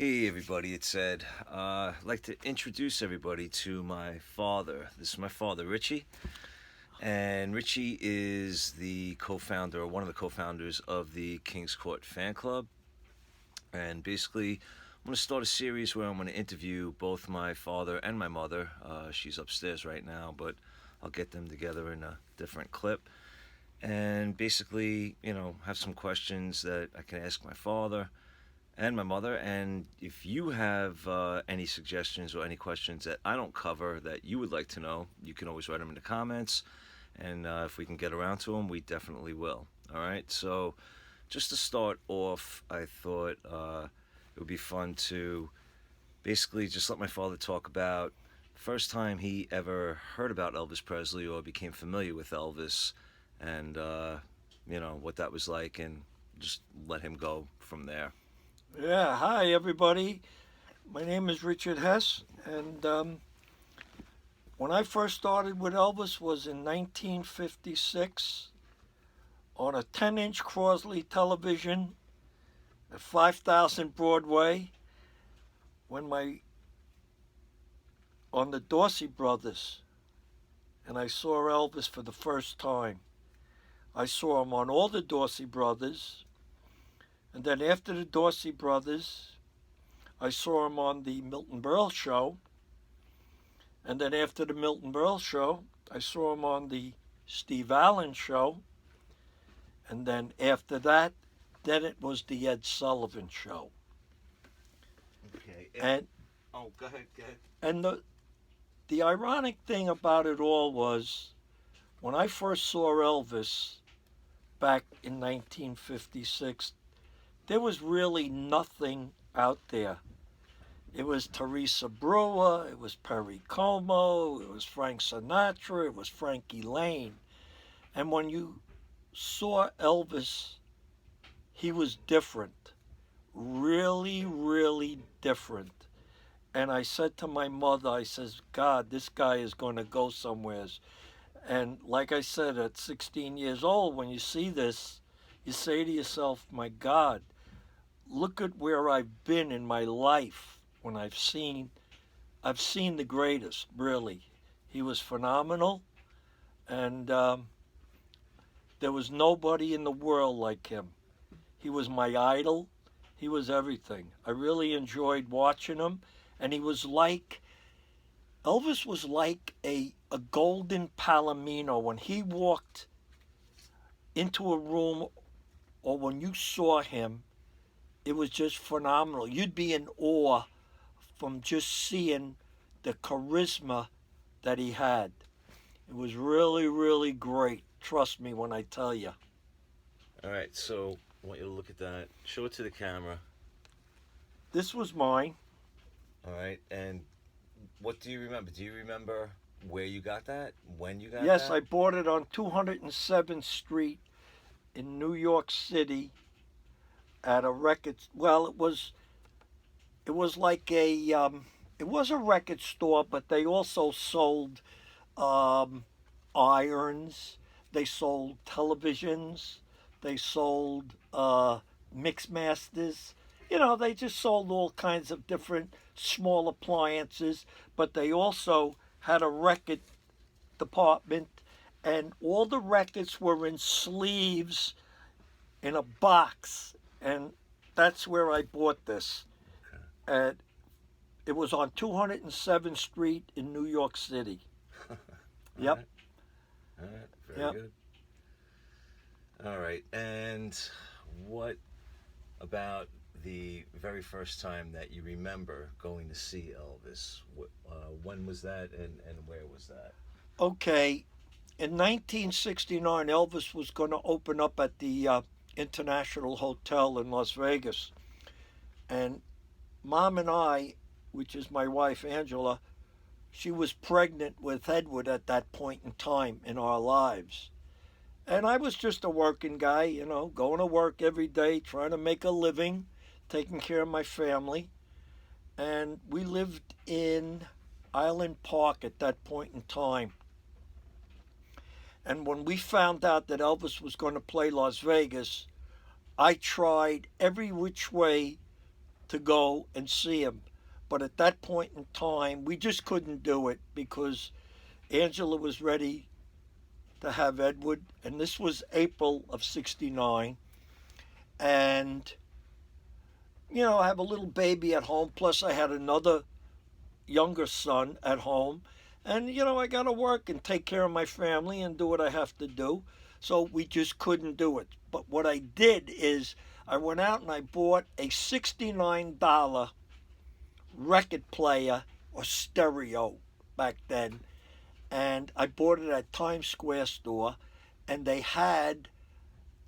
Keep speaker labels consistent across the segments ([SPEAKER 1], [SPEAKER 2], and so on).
[SPEAKER 1] Hey everybody, it's Ed. I'd like to introduce everybody to my father. This is my father, Richie. And Richie is the co-founder, or one of the co-founders of the King's Court fan club. And basically, I'm going to start a series where I'm going to interview both my father and my mother. She's upstairs right now, but I'll get them together in a different clip. And basically, have some questions that I can ask my father and my mother. And if you have any suggestions or any questions that I don't cover that you would like to know, you can always write them in the comments. And if we can get around to them, we definitely will. All right. So, just to start off, I thought it would be fun to basically just let my father talk about the first time he ever heard about Elvis Presley or became familiar with Elvis, and what that was like, and just let him go from there.
[SPEAKER 2] Yeah, hi everybody. My name is Richard Hess, and when I first started with Elvis was in 1956 on a 10-inch Crosley television at 5000 Broadway when my on the Dorsey Brothers, and I saw Elvis for the first time. I saw him on all the Dorsey Brothers, and then after the Dorsey Brothers, I saw him on the Milton Berle show. And then after the Milton Berle show, I saw him on the Steve Allen show. And then after that, then it was the Ed Sullivan show.
[SPEAKER 1] Okay.
[SPEAKER 2] And
[SPEAKER 1] Oh, go ahead. Go ahead.
[SPEAKER 2] and the ironic thing about it all was when I first saw Elvis back in 1956, there was really nothing out there. It was Teresa Brewer, it was Perry Como, it was Frank Sinatra, it was Frankie Lane. And when you saw Elvis, he was different. Really, really different. And I said to my mother, I says, God, this guy is going to go somewheres. And like I said, at 16 years old, when you see this, you say to yourself, my God, look at where I've been in my life when I've seen the greatest, really. He was phenomenal, and there was nobody in the world like him. He was my idol. He was everything. I really enjoyed watching him, and Elvis was like a golden palomino. When he walked into a room or when you saw him, it was just phenomenal. You'd be in awe from just seeing the charisma that he had. It was really, really great. Trust me when I tell you.
[SPEAKER 1] All right. So I want you to look at that. Show it to the camera.
[SPEAKER 2] This was mine.
[SPEAKER 1] All right. And what do you remember? Do you remember where you got that? When you got
[SPEAKER 2] Yes,
[SPEAKER 1] that?
[SPEAKER 2] I bought it on 207th Street in New York City at a record. Well, it was like it was a record store, but they also sold um, irons. They sold televisions. They sold mix masters. They just sold all kinds of different small appliances, but they also had a record department, and all the records were in sleeves in a box, and that's where I bought this.
[SPEAKER 1] Okay.
[SPEAKER 2] And it was on 207th Street in New York City.
[SPEAKER 1] All
[SPEAKER 2] Yep,
[SPEAKER 1] right. All right. Very
[SPEAKER 2] yep.
[SPEAKER 1] good. All right. And what about the very first time that you remember going to see Elvis? When was that, and where was that?
[SPEAKER 2] Okay, in 1969, Elvis was going to open up at the International Hotel in Las Vegas. And Mom and I, which is my wife Angela, she was pregnant with Edward at that point in time in our lives. And I was just a working guy, going to work every day, trying to make a living, taking care of my family. And we lived in Island Park at that point in time. And when we found out that Elvis was going to play Las Vegas, I tried every which way to go and see him. But at that point in time, we just couldn't do it because Angela was ready to have Edward, and this was April of '69. And, I have a little baby at home, plus I had another younger son at home. And, I got to work and take care of my family and do what I have to do. So we just couldn't do it. But what I did is I went out and I bought a $69 record player or stereo back then. And I bought it at Times Square store. And they had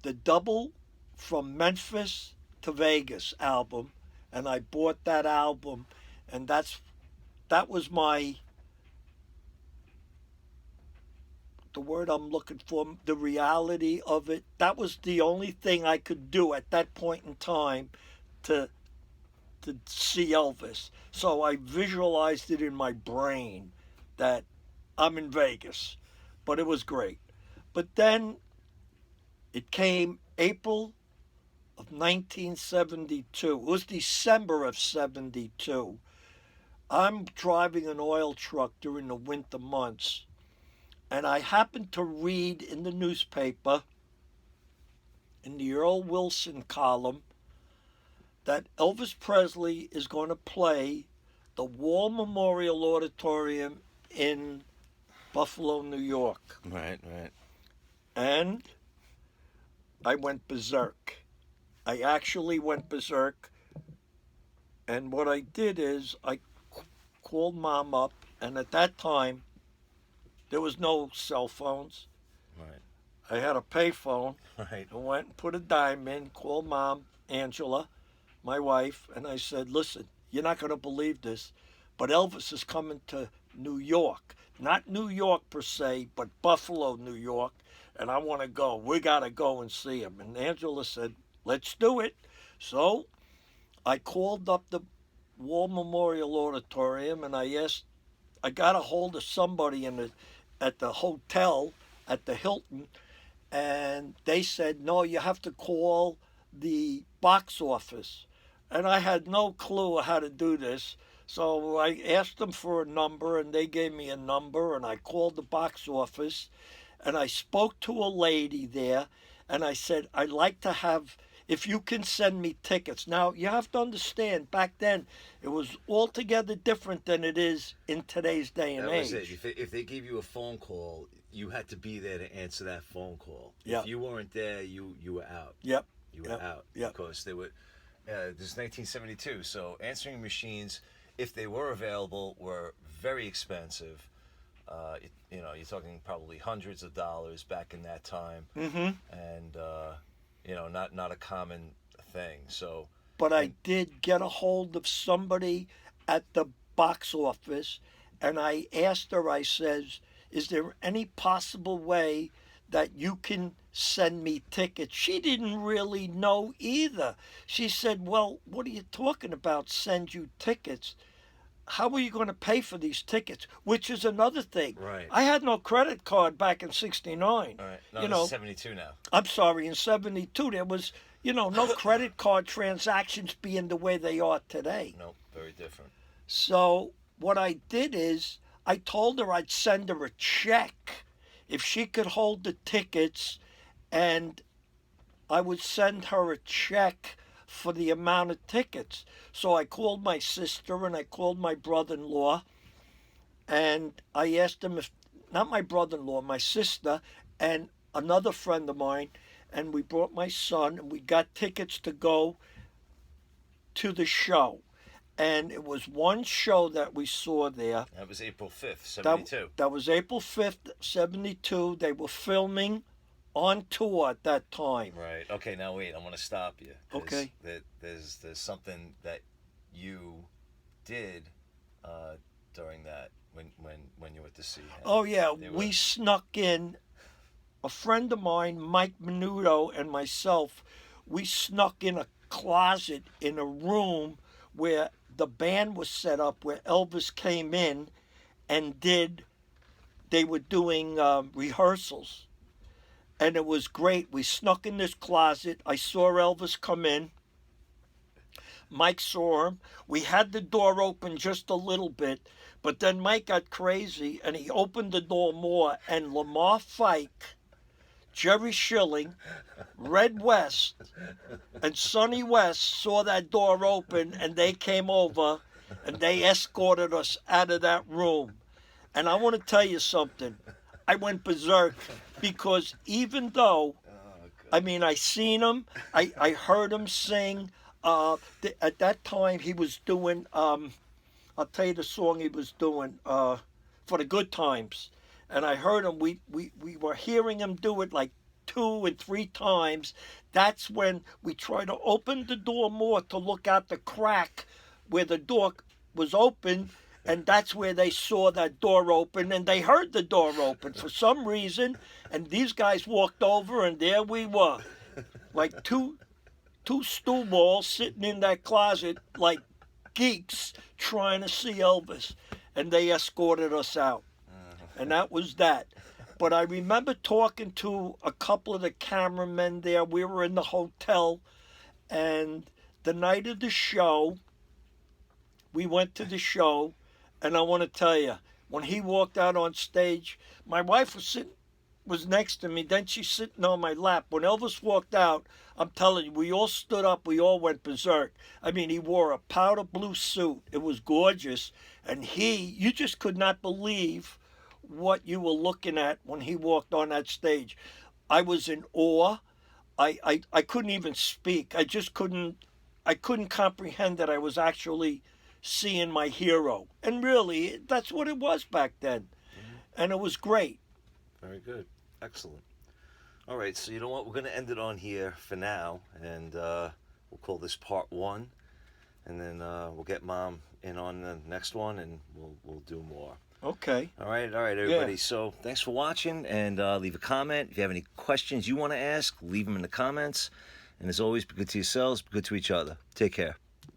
[SPEAKER 2] the double from Memphis to Vegas album. And I bought that album. And that was the word I'm looking for, the reality of it. That was the only thing I could do at that point in time to see Elvis. So I visualized it in my brain that I'm in Vegas. But it was great. But then it came April of 1972. It was December of '72. I'm driving an oil truck during the winter months, and I happened to read in the newspaper, in the Earl Wilson column, that Elvis Presley is going to play the War Memorial Auditorium in Buffalo, New York.
[SPEAKER 1] Right.
[SPEAKER 2] And I went berserk. I actually went berserk. And what I did is I called Mom up, and at that time, there was no cell phones.
[SPEAKER 1] Right.
[SPEAKER 2] I had a payphone.
[SPEAKER 1] Right.
[SPEAKER 2] I went and put a dime in, called Mom, Angela, my wife, and I said, listen, you're not going to believe this, but Elvis is coming to New York. Not New York per se, but Buffalo, New York, and I want to go. We got to go and see him. And Angela said, let's do it. So I called up the War Memorial Auditorium, and I got a hold of somebody at the hotel at the Hilton, and they said, no, you have to call the box office. And I had no clue how to do this. So I asked them for a number, and they gave me a number, and I called the box office, and I spoke to a lady there, and I said, I'd like to have, if you can send me tickets. Now, you have to understand, back then, it was altogether different than it is in today's day and age.
[SPEAKER 1] That was it. If they gave you a phone call, you had to be there to answer that phone call.
[SPEAKER 2] Yep.
[SPEAKER 1] If you weren't there, you were out.
[SPEAKER 2] Yep.
[SPEAKER 1] You were out.
[SPEAKER 2] Yep.
[SPEAKER 1] Because they were, this is 1972, so answering machines, if they were available, were very expensive. You're talking probably hundreds of dollars back in that time.
[SPEAKER 2] Mm-hmm.
[SPEAKER 1] And, not a common thing. So,
[SPEAKER 2] but I did get a hold of somebody at the box office, and I asked her, I says, is there any possible way that you can send me tickets? She didn't really know either. She said, well, what are you talking about, send you tickets? How are you going to pay for these tickets? Which is another thing.
[SPEAKER 1] Right.
[SPEAKER 2] I had no credit card back in '69.
[SPEAKER 1] All right. No, this is 72 now.
[SPEAKER 2] I'm sorry, in '72 there was, no credit card transactions being the way they are today.
[SPEAKER 1] No, very different.
[SPEAKER 2] So what I did is I told her I'd send her a check if she could hold the tickets, and I would send her a check for the amount of tickets. So I called my sister and I called my brother-in-law, and I asked them if, not my brother-in-law, my sister and another friend of mine, and we brought my son, and we got tickets to go to the show. And it was one show that we saw there.
[SPEAKER 1] That was April 5th, 72.
[SPEAKER 2] That was April 5th, 72. They were filming on tour at that time.
[SPEAKER 1] Right. Okay, now wait, I want to stop you.
[SPEAKER 2] Okay.
[SPEAKER 1] There's something that you did during that when you went to see him.
[SPEAKER 2] Oh, yeah. We snuck in, a friend of mine, Mike Menudo, and myself, we snuck in a closet in a room where the band was set up, where Elvis came in and they were doing rehearsals. And it was great. We snuck in this closet. I saw Elvis come in. Mike saw him. We had the door open just a little bit, but then Mike got crazy and he opened the door more. And Lamar Fike, Jerry Schilling, Red West, and Sonny West saw that door open, and they came over and they escorted us out of that room. And I want to tell you something. I went berserk because even though, I mean, I seen him, I heard him sing. At that time, he was doing, I'll tell you the song he was doing, For the Good Times. And I heard him, we were hearing him do it like 2 and 3 times. That's when we tried to open the door more to look out the crack where the door was open, and that's where they saw that door open, and they heard the door open for some reason, and these guys walked over, and there we were, like two stool balls sitting in that closet like geeks trying to see Elvis, and they escorted us out. And that was that. But I remember talking to a couple of the cameramen there. We were in the hotel, and the night of the show, we went to the show, and I want to tell you, when he walked out on stage, my wife was next to me, then she's sitting on my lap. When Elvis walked out, I'm telling you, we all stood up, we all went berserk. I mean, he wore a powder blue suit. It was gorgeous. And you just could not believe what you were looking at when he walked on that stage. I was in awe. I couldn't even speak. I couldn't comprehend that I was actually seeing my hero. And really, that's what it was back then. Mm-hmm. And it was great.
[SPEAKER 1] Very good. Excellent. All right, so you know what? We're going to end it on here for now, and we'll call this part 1, and then we'll get Mom in on the next one, and we'll do more.
[SPEAKER 2] Okay.
[SPEAKER 1] All right, everybody.
[SPEAKER 2] Yeah.
[SPEAKER 1] So thanks for watching, and leave a comment. If you have any questions you want to ask, leave them in the comments. And as always, be good to yourselves, be good to each other. Take care.